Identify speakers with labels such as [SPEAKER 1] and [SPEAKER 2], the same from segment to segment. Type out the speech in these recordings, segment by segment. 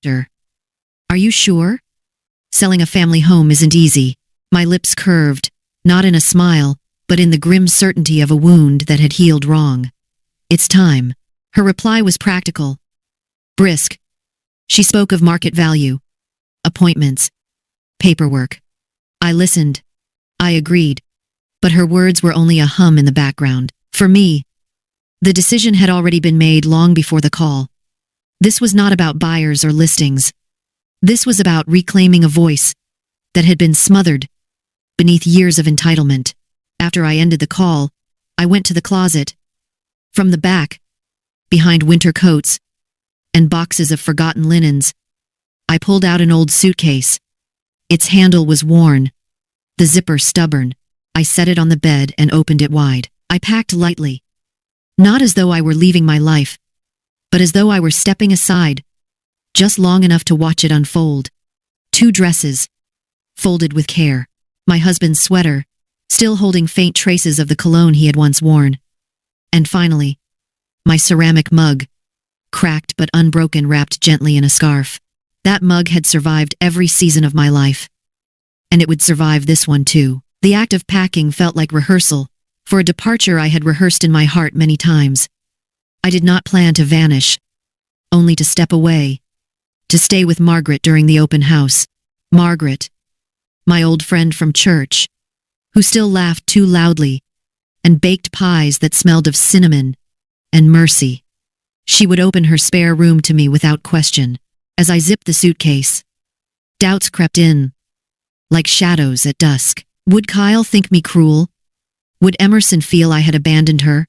[SPEAKER 1] Are you sure? Selling a family home isn't easy. My lips curved, not in a smile, but in the grim certainty of a wound that had healed wrong. It's time. Her reply was practical. Brisk. She spoke of market value, appointments, paperwork. I listened. I agreed. But her words were only a hum in the background. For me, the decision had already been made long before the call. This was not about buyers or listings. This was about reclaiming a voice that had been smothered beneath years of entitlement. After I ended the call, I went to the closet. From the back, behind winter coats and boxes of forgotten linens, I pulled out an old suitcase. Its handle was worn, the zipper stubborn. I set it on the bed and opened it wide. I packed lightly, not as though I were leaving my life, but as though I were stepping aside, just long enough to watch it unfold. 2 dresses, folded with care. My husband's sweater, still holding faint traces of the cologne he had once worn. And finally, my ceramic mug, cracked but unbroken, wrapped gently in a scarf. That mug had survived every season of my life. And it would survive this one too. The act of packing felt like rehearsal, for a departure I had rehearsed in my heart many times. I did not plan to vanish, only to step away, to stay with Margaret during the open house. Margaret, my old friend from church, who still laughed too loudly and baked pies that smelled of cinnamon and mercy. She would open her spare room to me without question. As I zipped the suitcase, doubts crept in, like shadows at dusk. Would Kyle think me cruel? Would Emerson feel I had abandoned her?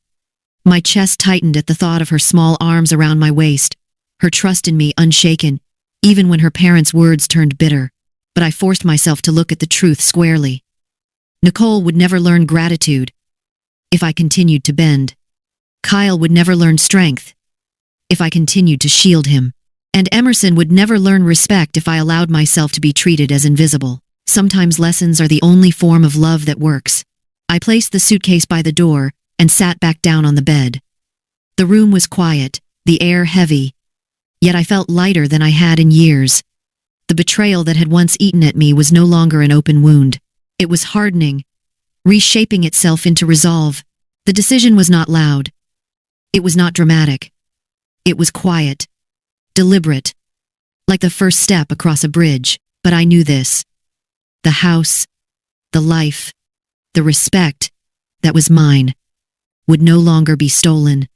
[SPEAKER 1] My chest tightened at the thought of her small arms around my waist, her trust in me unshaken, even when her parents' words turned bitter. But I forced myself to look at the truth squarely. Nicole would never learn gratitude if I continued to bend. Kyle would never learn strength if I continued to shield him. And Emerson would never learn respect if I allowed myself to be treated as invisible. Sometimes lessons are the only form of love that works. I placed the suitcase by the door and sat back down on the bed. The room was quiet, the air heavy, yet I felt lighter than I had in years. The betrayal that had once eaten at me was no longer an open wound. It was hardening, reshaping itself into resolve. The decision was not loud. It was not dramatic. It was quiet, deliberate, like the first step across a bridge. But I knew this. The house, the life, the respect that was mine would no longer be stolen.